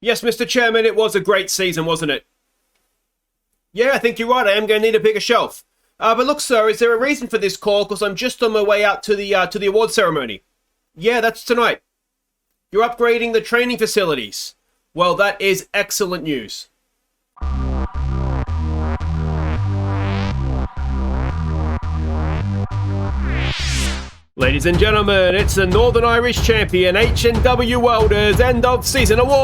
Yes, Mr. Chairman, it was a great season, wasn't it? Yeah, I think you're right. I am going to need a bigger shelf. But look, sir, is there a reason for this call? Because I'm just on my way out to the award ceremony. Yeah, that's tonight. You're upgrading the training facilities. Well, that is excellent news. Ladies and gentlemen, it's the Northern Irish champion H&W Welders End of Season Awards!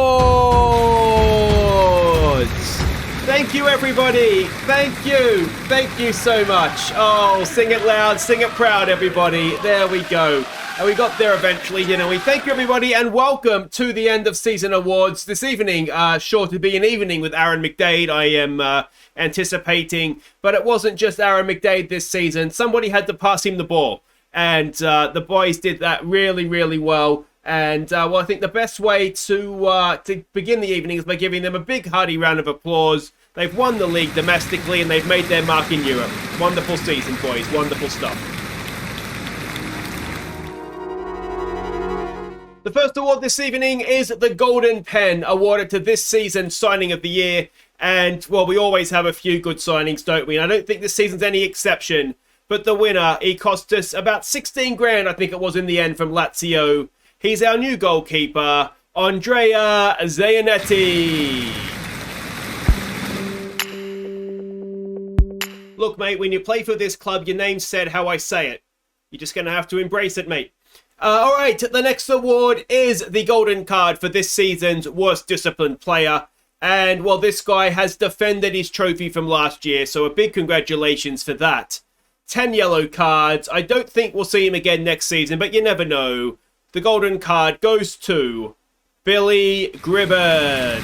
Thank you, everybody! Thank you! Thank you so much! Oh, sing it loud, sing it proud, everybody. There we go. And we got there eventually, didn't we? Thank you, everybody, and welcome to the End of Season Awards. This evening, sure to be an evening with Aaron McDade, I am anticipating. But it wasn't just Aaron McDade this season. Somebody had to pass him the ball. And the boys did that really, really well. And, well, I think the best way to begin the evening is by giving them a big, hearty round of applause. They've won the league domestically, and they've made their mark in Europe. Wonderful season, boys. Wonderful stuff. The first award this evening is the Golden Pen, awarded to this season's signing of the year. And, well, we always have a few good signings, don't we? And I don't think this season's any exception. But the winner, he cost us about 16 grand, I think it was in the end, from Lazio. He's our new goalkeeper, Andrea Zanetti. Look, mate, when you play for this club, your name's said how I say it. You're just going to have to embrace it, mate. All right, the next award is the golden card for this season's worst disciplined player. And, well, this guy has defended his trophy from last year, so a big congratulations for that. 10 yellow cards. I don't think we'll see him again next season, but you never know. The golden card goes to Billy Gribben.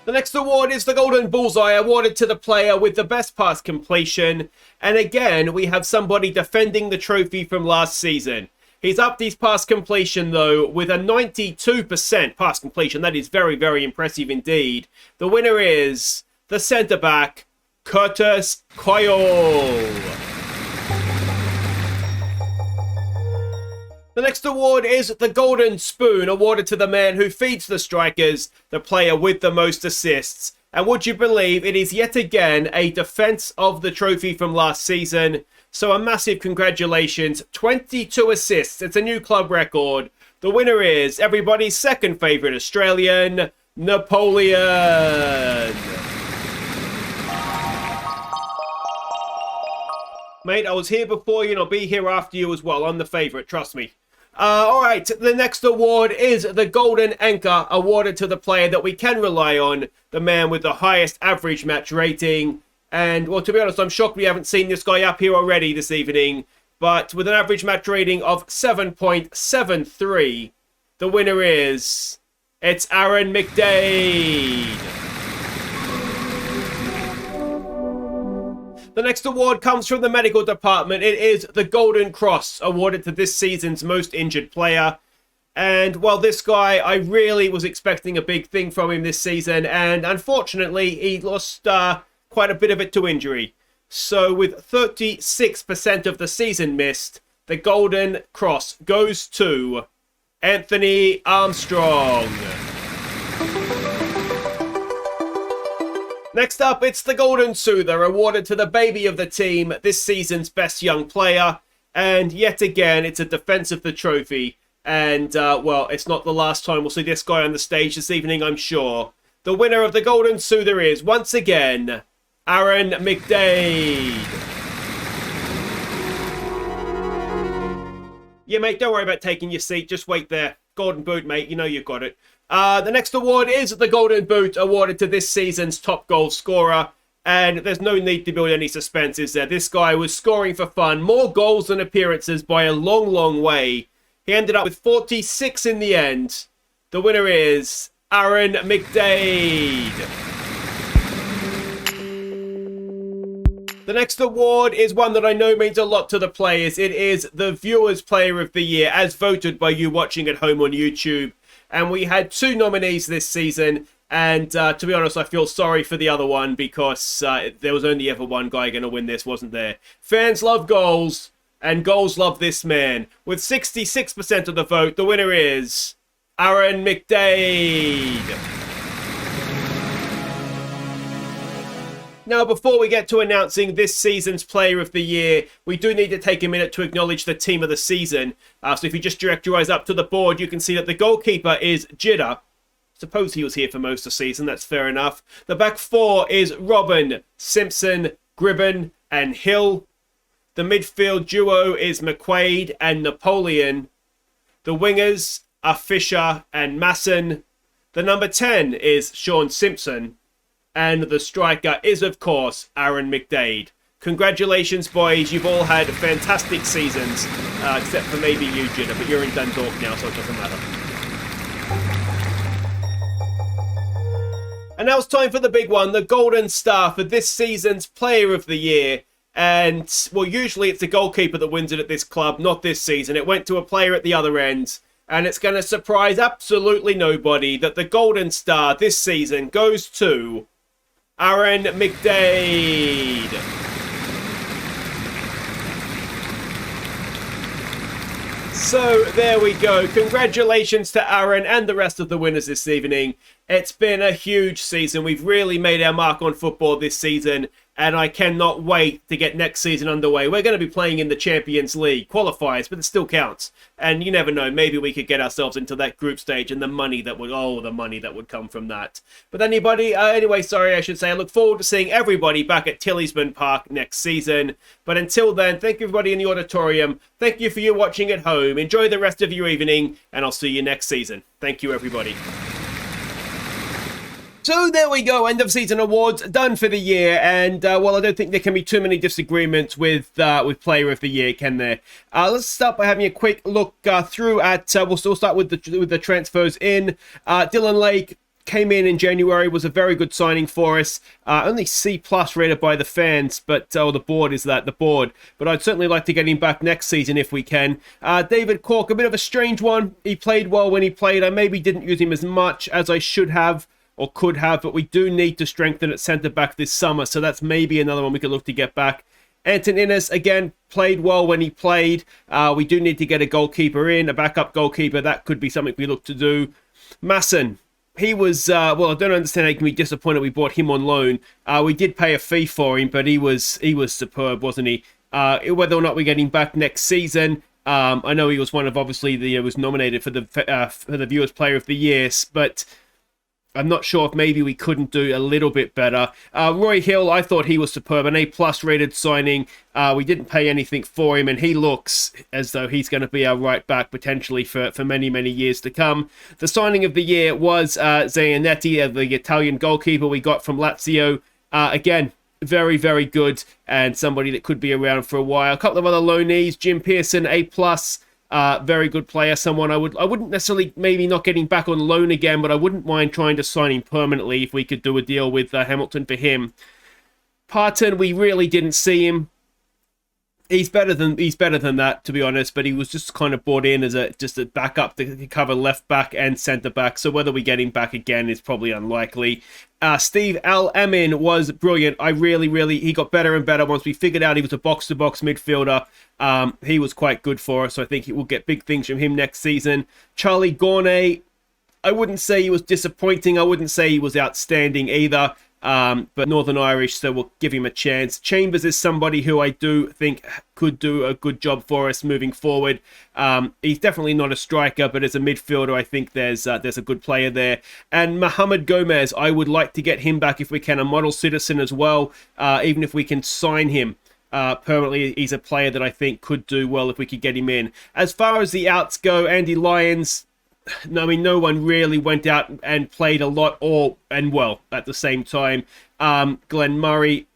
The next award is the Golden Bullseye, awarded to the player with the best pass completion. And again, we have somebody defending the trophy from last season. He's upped his pass completion, though, with a 92% pass completion. That is very, very impressive indeed. The winner is the centre-back, Curtis Coyle. The next award is the Golden Spoon, awarded to the man who feeds the strikers, the player with the most assists. And would you believe it is yet again a defence of the trophy from last season. So a massive congratulations, 22 assists. It's a new club record. The winner is everybody's second favourite Australian, Napoleon. Mate, I was here before you and I'll be here after you as well. I'm the favourite, trust me. Alright, the next award is the Golden Anchor, awarded to the player that we can rely on, the man with the highest average match rating. And, well, to be honest, I'm shocked we haven't seen this guy up here already this evening. But with an average match rating of 7.73, the winner is... it's Aaron McDade. The next award comes from the medical department. It is the Golden Cross, awarded to this season's most injured player. And, well, this guy, I really was expecting a big thing from him this season. And, unfortunately, he lost quite a bit of it to injury. So, with 36% of the season missed, the Golden Cross goes to Anthony Armstrong. Next up, it's the Golden Soother, awarded to the baby of the team, this season's best young player. And yet again, it's a defense of the trophy. And, well, it's not the last time we'll see this guy on the stage this evening, I'm sure. The winner of the Golden Soother is, once again, Aaron McDade. Yeah, mate, don't worry about taking your seat. Just wait there. Golden Boot, mate. You know you've got it. The next award is the Golden Boot, awarded to this season's top goal scorer. And there's no need to build any suspense, is there? This guy was scoring for fun. More goals than appearances by a long, long way. He ended up with 46 in the end. The winner is Aaron McDade. The next award is one that I know means a lot to the players. It is the Viewers Player of the Year, as voted by you watching at home on YouTube. And we had 2 nominees this season. And to be honest, I feel sorry for the other one because there was only ever one guy going to win this, wasn't there? Fans love goals. And goals love this man. With 66% of the vote, the winner is Aaron McDade. Now, before we get to announcing this season's Player of the Year, we do need to take a minute to acknowledge the Team of the Season. So if you just direct your eyes up to the board, you can see that the goalkeeper is Jidda. Suppose he was here for most of the season, that's fair enough. The back four is Robin, Simpson, Gribben, and Hill. The midfield duo is McQuaid and Napoleon. The wingers are Fisher and Masson. The number 10 is Sean Simpson. And the striker is, of course, Aaron McDade. Congratulations, boys. You've all had fantastic seasons, except for maybe you, Jidda, but you're in Dundalk now, so it doesn't matter. And now it's time for the big one, the Golden Star for this season's Player of the Year. And, well, usually it's the goalkeeper that wins it at this club, not this season. It went to a player at the other end. And it's going to surprise absolutely nobody that the Golden Star this season goes to Aaron McDade. So there we go. Congratulations to Aaron and the rest of the winners this evening. It's been a huge season. We've really made our mark on football this season, and I cannot wait to get next season underway. We're going to be playing in the Champions League qualifiers, but it still counts. And you never know, maybe we could get ourselves into that group stage and the money that would come from that. But anyway, I should say, I look forward to seeing everybody back at Tillysman Park next season. But until then, thank you everybody in the auditorium. Thank you for you watching at home. Enjoy the rest of your evening, and I'll see you next season. Thank you, everybody. So there we go, end of season awards done for the year, and well, I don't think there can be too many disagreements with Player of the Year, can there? Let's start by having a quick look through at. We'll still start with the transfers in. Dylan Lake came in January, was a very good signing for us. Only C+ rated by the fans, but the board is the board. But I'd certainly like to get him back next season if we can. David Cork, a bit of a strange one. He played well when he played. I maybe didn't use him as much as I should have or could have, but we do need to strengthen at centre-back this summer, so that's maybe another one we could look to get back. Anton Innes, again, played well when he played. We do need to get a goalkeeper in, a backup goalkeeper. That could be something we look to do. Masson, he was, well, I don't understand how you can be disappointed we bought him on loan. We did pay a fee for him, but he was superb, wasn't he? Whether or not we get him back next season, I know he was one of, obviously, was nominated for the Viewers Player of the Year, but I'm not sure if maybe we couldn't do a little bit better. Roy Hill, I thought he was superb. An A+ rated signing. We didn't pay anything for him, and he looks as though he's going to be our right back potentially for many, many years to come. The signing of the year was Zanetti, the Italian goalkeeper we got from Lazio. Again, very, very good, and somebody that could be around for a while. A couple of other loanees. Jim Pearson, A+. Very good player, someone I wouldn't necessarily maybe not getting back on loan again, but I wouldn't mind trying to sign him permanently if we could do a deal with Hamilton for him. Parton, we really didn't see him. He's better than that, to be honest, but he was just kind of brought in as just a backup to cover left back and centre back, so whether we get him back again is probably unlikely. Steve Al-Amin was brilliant. He got better and better once we figured out he was a box-to-box midfielder. He was quite good for us, so I think we'll get big things from him next season. Charlie Gournay, I wouldn't say he was disappointing. I wouldn't say he was outstanding either. But Northern Irish, so we'll give him a chance. Chambers is somebody who I do think could do a good job for us moving forward. He's definitely not a striker, but as a midfielder, I think there's a good player there. And Mohamed Gomez, I would like to get him back if we can, a model citizen as well, even if we can sign him. Permanently, he's a player that I think could do well if we could get him in. As far as the outs go, Andy Lyons, I mean, no one really went out and played a lot and well at the same time. Glenn Murray,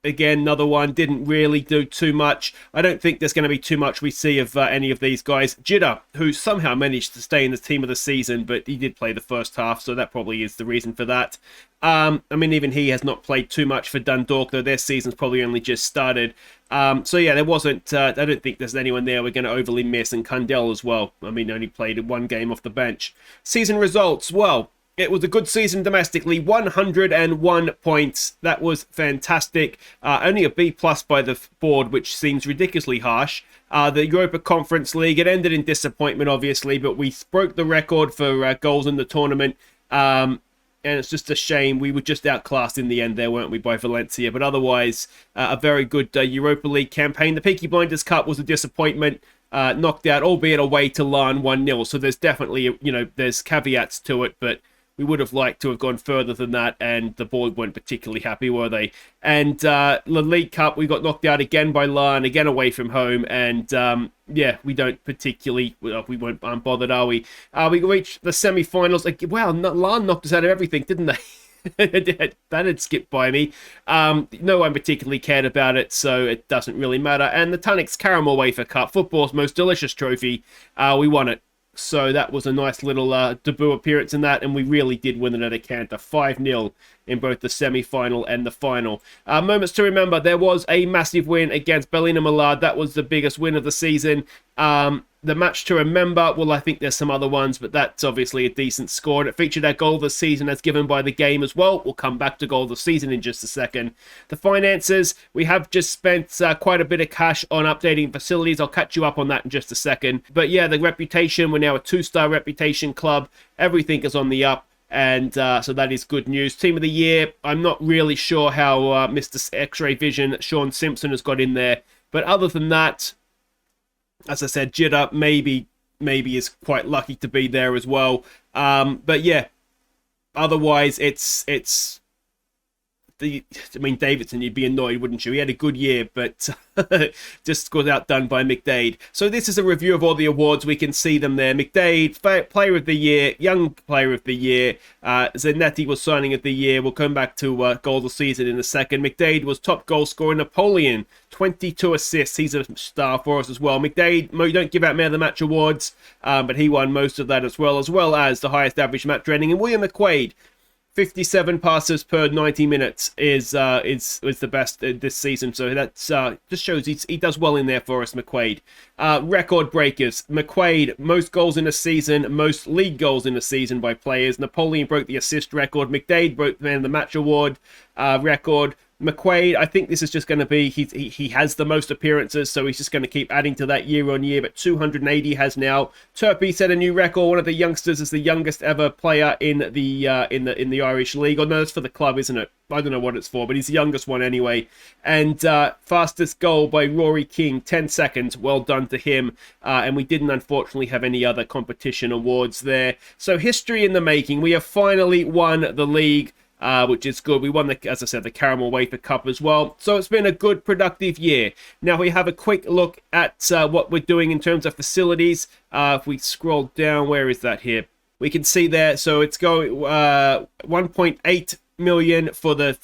again, another one, didn't really do too much. I don't think there's going to be too much we see of any of these guys. Jidda, who somehow managed to stay in the team of the season, but he did play the first half, so that probably is the reason for that. I mean, even he has not played too much for Dundalk, though their season's probably only just started. So yeah, there wasn't, I don't think there's anyone there we're going to overly miss, and Cundell as well. I mean, only played one game off the bench. Season results, well, It was a good season domestically, 101 points. That was fantastic. Only a B plus by the board, which seems ridiculously harsh. The Europa Conference League, it ended in disappointment, obviously, but we broke the record for goals in the tournament. And it's just a shame. We were just outclassed in the end there, weren't we, by Valencia? But otherwise, a very good Europa League campaign. The Peaky Blinders Cup was a disappointment. Knocked out, albeit away to Larne 1-0. So there's definitely, there's caveats to it, but we would have liked to have gone further than that, and the board weren't particularly happy, were they? And the League Cup, we got knocked out again by Larne, again away from home, and we don't particularly, we weren't bothered, are we? We reached the semi-finals. Wow, Larne knocked us out of everything, didn't they? That had skipped by me. No one particularly cared about it, so it doesn't really matter. And the Tunnocks Caramel Wafer Cup, football's most delicious trophy, we won it. So that was a nice little debut appearance in that, and we really did win it at a canter, 5-0 in both the semi-final and the final. Moments to remember, there was a massive win against Ballina Millard. That was the biggest win of the season. The match to remember, well, I think there's some other ones, but that's obviously a decent score. And it featured our goal of the season as given by the game as well. We'll come back to goal of the season in just a second. The finances, we have just spent quite a bit of cash on updating facilities. I'll catch you up on that in just a second. But yeah, the reputation, we're now a 2-star reputation club. Everything is on the up. And so that is good news. Team of the year, I'm not really sure how Mr. X-Ray Vision, Sean Simpson, has got in there. But other than that, as I said, Jitter maybe is quite lucky to be there as well. But yeah, otherwise it's Davidson, you'd be annoyed, wouldn't you? He had a good year, but just got outdone by McDade. So this is a review of all the awards. We can see them there. McDade, Player of the Year, Young Player of the Year. Zanetti was Signing of the Year. We'll come back to Goal of the Season in a second. McDade was top goal scorer. Napoleon, 22 assists. He's a star for us as well. McDade, you don't give out Man of the Match awards, but he won most of that as well as the highest average match rating. And William McQuaid, 57 passes per 90 minutes is the best this season. So that's just shows he does well in there for us, McQuaid. Record breakers. McQuaid, most goals in a season, most league goals in a season by players. Napoleon broke the assist record. McDade broke the Man of the Match award record. McQuaid, I think this is just going to be, he has the most appearances, so he's just going to keep adding to that year on year, but 280 has now. Turpie set a new record. One of the youngsters is the youngest ever player in the Irish League. Oh no, that's for the club, isn't it? I don't know what it's for, but he's the youngest one anyway. And fastest goal by Rory King, 10 seconds. Well done to him. And we didn't unfortunately have any other competition awards there. So history in the making. We have finally won the league. Which is good. We won, as I said, the Caramel Wafer Cup as well. So it's been a good, productive year. Now we have a quick look at what we're doing in terms of facilities. If we scroll down, where is that here? We can see there. So it's going 1.8 million for the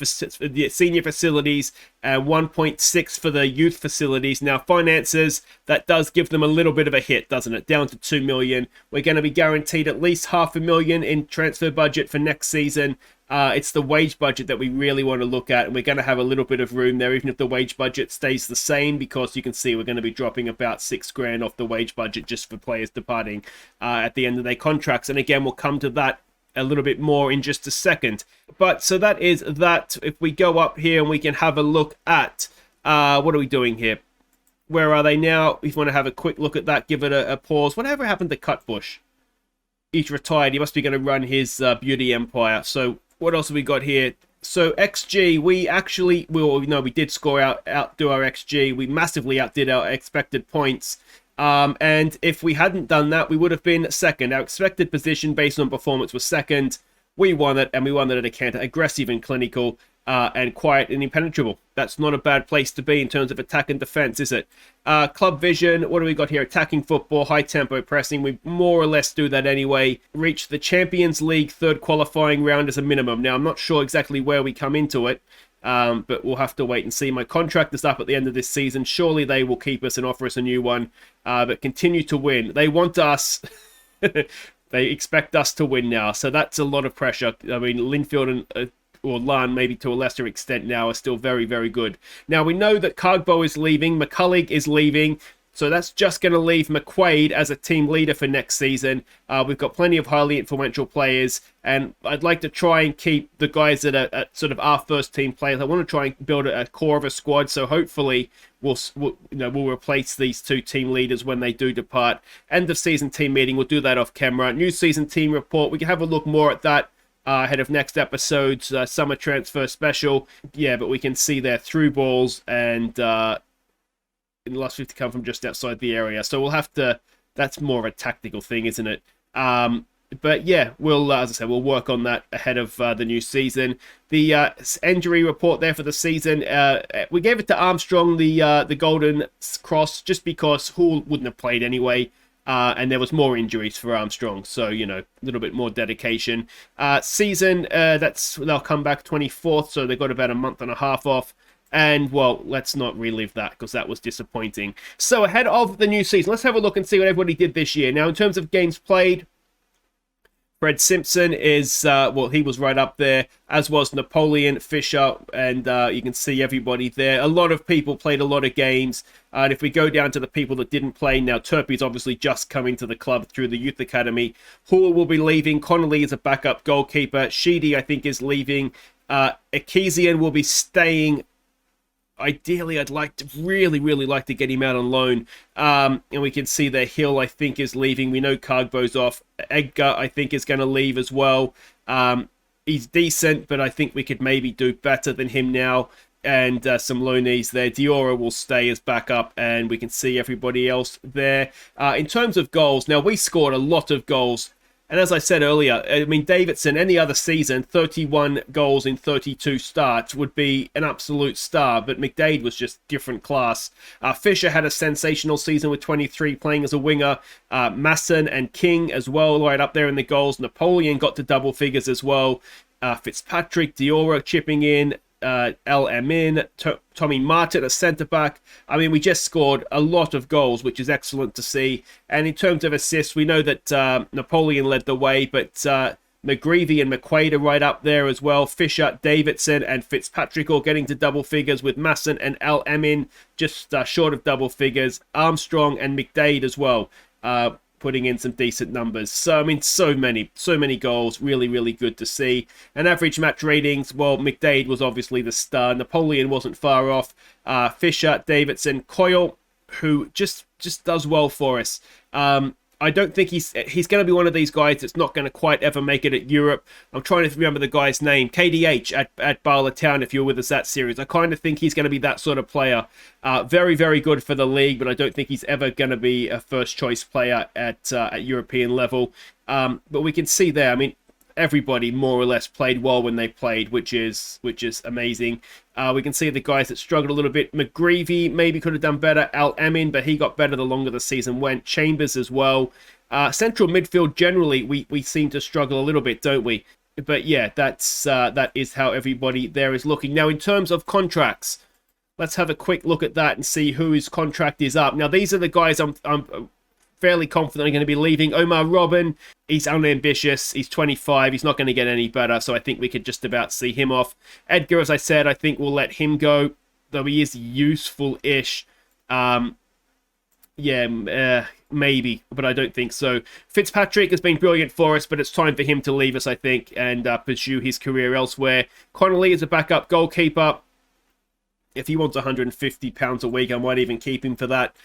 senior facilities and 1.6 for the youth facilities. Now finances, that does give them a little bit of a hit, doesn't it? Down to 2 million. We're going to be guaranteed at least $500,000 in transfer budget for next season. It's the wage budget that we really want to look at, and we're going to have a little bit of room there, even if the wage budget stays the same, because you can see we're going to be dropping about $6,000 off the wage budget just for players departing at the end of their contracts. And again, we'll come to that a little bit more in just a second. But so that is that. If we go up here and we can have a look at what are we doing here? Where are they now? If you want to have a quick look at that, give it a pause. Whatever happened to Cutbush? He's retired. He must be going to run his beauty empire. So what else have we got here? So XG, we did outdo our XG. We massively outdid our expected points. And if we hadn't done that, we would have been second. Our expected position based on performance was second. We won it, and we won it at a canter. Aggressive and clinical, and quiet and impenetrable. That's not a bad place to be in terms of attack and defense, is it? Club vision, what do we got here? Attacking football, high tempo pressing. We more or less do that anyway. Reach the Champions League third qualifying round as a minimum. Now, I'm not sure exactly where we come into it, but we'll have to wait and see. My contract is up at the end of this season. Surely they will keep us and offer us a new one, but continue to win. They want us. They expect us to win now, so that's a lot of pressure. I mean, Linfield and or Larne, maybe to a lesser extent now, are still very, very good. Now, we know that Cargbo is leaving, McCulloch is leaving, So that's just going to leave McQuaid as a team leader for next season. We've got plenty of highly influential players, and I'd like to try and keep the guys that are sort of our first team players. I want to try and build a core of a squad, so hopefully we'll replace these two team leaders when they do depart. End of season team meeting, we'll do that off camera. New season team report, we can have a look more at that ahead of next episode's summer transfer special. Yeah, but we can see their through balls and in the last 50 come from just outside the area. So we'll have to, that's more of a tactical thing, isn't it? But yeah, we'll, as I said, we'll work on that ahead of the new season. The injury report there for the season, we gave it to Armstrong, the Golden Cross, just because Hull wouldn't have played anyway. And there was more injuries for Armstrong, so, a little bit more dedication. Season, they'll come back 24th, so they've got about a month and a half off. And, well, let's not relive that, because that was disappointing. So, ahead of the new season, let's have a look and see what everybody did this year. Now, in terms of games played, Fred Simpson is, he was right up there, as was Napoleon, Fisher, and you can see everybody there. A lot of people played a lot of games, and if we go down to the people that didn't play, now Turpey's obviously just coming to the club through the youth academy. Hull will be leaving. Connolly is a backup goalkeeper. Sheedy, I think, is leaving. Ekezian will be staying. Ideally, I'd really like to get him out on loan. And we can see that Hill, I think, is leaving. We know Cargbo's off. Edgar, I think, is going to leave as well. He's decent, but I think we could maybe do better than him now. And some loanees there. Diora will stay as backup, and we can see everybody else there. In terms of goals, now we scored a lot of goals. And as I said earlier, I mean, Davidson, any other season, 31 goals in 32 starts would be an absolute star. But McDade was just different class. Fisher had a sensational season with 23 playing as a winger. Masson and King as well, right up there in the goals. Napoleon got to double figures as well. Fitzpatrick, Diora chipping in. LM Tommy Martin, a centre-back. I mean, we just scored a lot of goals, which is excellent to see. And in terms of assists, we know that Napoleon led the way, but McGreevy and McQuaid are right up there as well. Fisher, Davidson, and Fitzpatrick all getting to double figures, with Masson and LM just short of double figures. Armstrong and McDade as well. Putting in some decent numbers. So, I mean, so many goals. Really good to see. And average match ratings, well, McDade was obviously the star. Napoleon wasn't far off. Fisher, Davidson, Coyle, who just does well for us. I don't think he's going to be one of these guys that's not going to quite ever make it at Europe. I'm trying to remember the guy's name. KDH at Bala Town, if you're with us that series. I kind of think he's going to be that sort of player. Very good for the league, but I don't think he's ever going to be a first choice player at European level. But we can see there, I mean, everybody more or less played well when they played, which is amazing. We can see the guys that struggled a little bit. McGreevy maybe could have done better. Al Amin, but he got better the longer the season went. Chambers as well. Central midfield generally, we seem to struggle a little bit, don't we? But yeah, that is how everybody there is looking. Now, in terms of contracts, let's have a quick look at that and see whose contract is up. Now, these are the guys I'm fairly confident are going to be leaving. Omar Robin, he's unambitious. He's 25. He's not going to get any better, so I think we could just about see him off. Edgar, as I said, I think we'll let him go, though he is useful-ish. Maybe, but I don't think so. Fitzpatrick has been brilliant for us, but it's time for him to leave us, I think, and pursue his career elsewhere. Connolly is a backup goalkeeper. If he wants £150 a week, I might even keep him for that.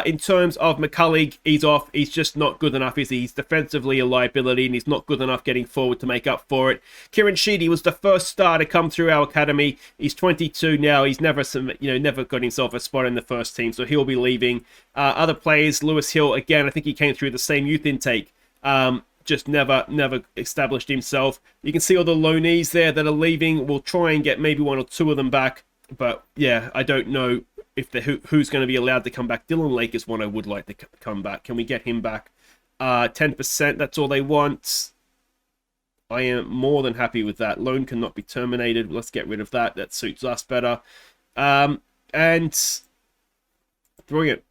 In terms of McCullough, he's off. He's just not good enough, is he? He's defensively a liability, and he's not good enough getting forward to make up for it. Kieran Sheedy was the first star to come through our academy. He's 22 now. He's never got himself a spot in the first team, so he'll be leaving. Other players, Lewis Hill, again, I think he came through the same youth intake. Just never established himself. You can see all the loanees there that are leaving. We'll try and get maybe one or two of them back. But yeah, I don't know if who's going to be allowed to come back. Dylan Lake is one I would like to come back. Can we get him back? 10%, that's all they want. I am more than happy with that. Loan cannot be terminated. Let's get rid of that. That suits us better. And brilliant.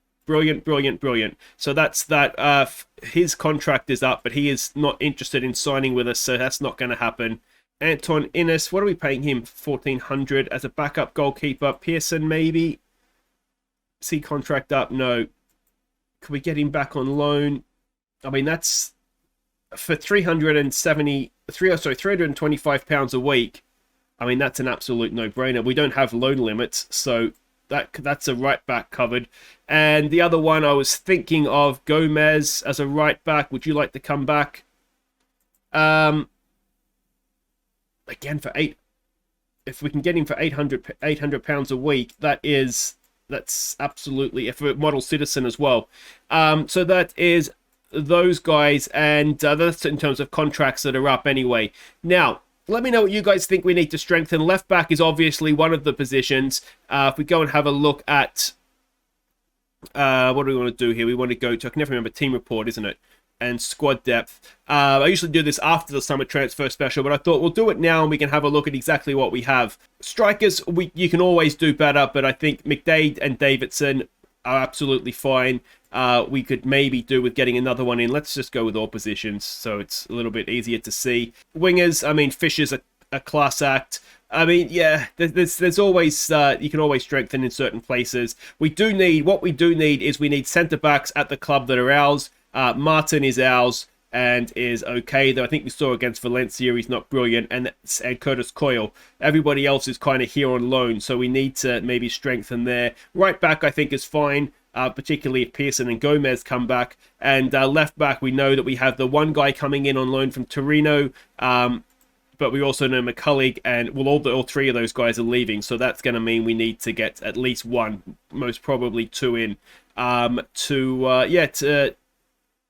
So that's that. His contract is up, but he is not interested in signing with us, so that's not going to happen. Anton Innes, what are we paying him? 1,400 as a backup goalkeeper. Pearson, maybe. See contract up? No. Could we get him back on loan? I mean, that's for 325 pounds a week. I mean, that's an absolute no-brainer. We don't have loan limits, so that's a right back covered. And the other one I was thinking of, Gomez as a right back. Would you like to come back? Again, for if we can get him for 800 pounds a week, that's absolutely, if a model citizen as well. So that is those guys, and that's in terms of contracts that are up anyway. Now, let me know what you guys think we need to strengthen. Left back is obviously one of the positions. If we go and have a look at what do we want to do here? We want to go to, I can never remember, team report, isn't it? And squad depth. I usually do this after the summer transfer special, but I thought we'll do it now and we can have a look at exactly what we have. Strikers, you can always do better, but I think McDade and Davidson are absolutely fine. We could maybe do with getting another one in. Let's just go with all positions so it's a little bit easier to see. Wingers, I mean, Fisher's a class act. I mean, yeah, there's always, you can always strengthen in certain places. What we do need is we need centre-backs at the club that are ours. Martin is ours and is okay, though I think we saw against Valencia he's not brilliant, and Curtis Coyle. Everybody else is kind of here on loan, so we need to maybe strengthen there. Right back I think is fine, particularly if Pearson and Gomez come back. And left back, we know that we have the one guy coming in on loan from Torino, but we also know McCullough, and well, all three of those guys are leaving, so that's going to mean we need to get at least one, most probably two in,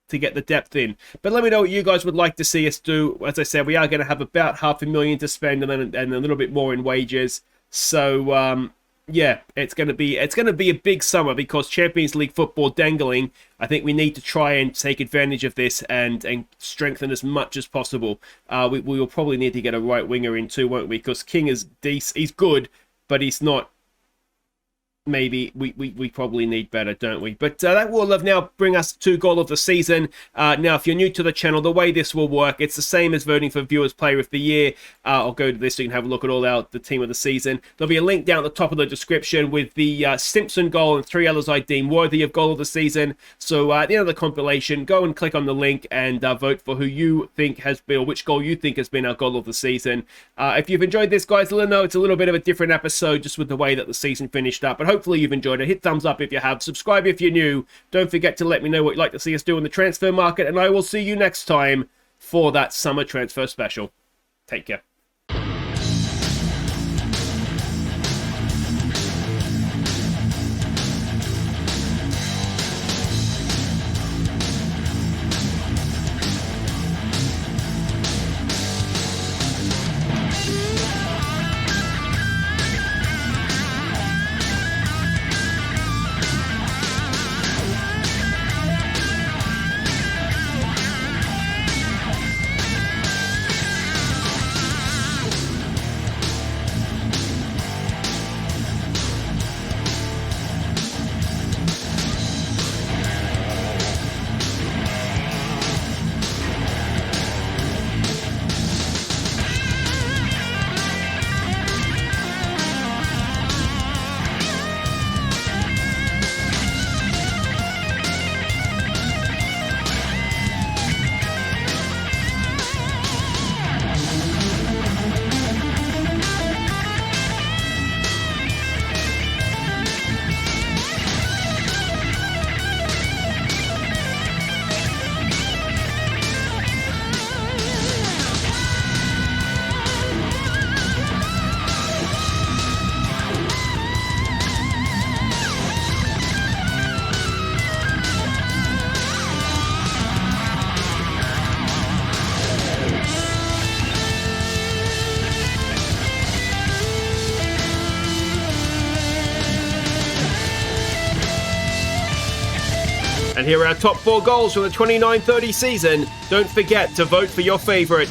to get the depth in. But let me know what you guys would like to see us do. As I said, we are going to have about $500,000 to spend, and a little bit more in wages. So yeah, it's going to be a big summer because Champions League football dangling. I think we need to try and take advantage of this and strengthen as much as possible. We will probably need to get a right winger in too, won't we? Because King is decent. He's good, but he's not. Maybe we probably need better, don't we? But that will now bring us to goal of the season. Now, if you're new to the channel, the way this will work, it's the same as voting for Viewers Player of the Year. I'll go to this so you can have a look at the team of the season. There'll be a link down at the top of the description with the Simpson goal and 3 others I deem worthy of goal of the season. So at the end of the compilation, go and click on the link and vote for who you think has been, or which goal you think has been our goal of the season. If you've enjoyed this, guys, let me know it's a little bit of a different episode just with the way that the season finished up. But hopefully you've enjoyed it. Hit thumbs up if you have. Subscribe if you're new. Don't forget to let me know what you'd like to see us do in the transfer market, and I will see you next time for that summer transfer special. Take care. And here are our top 4 goals from the 29-30 season. Don't forget to vote for your favourite.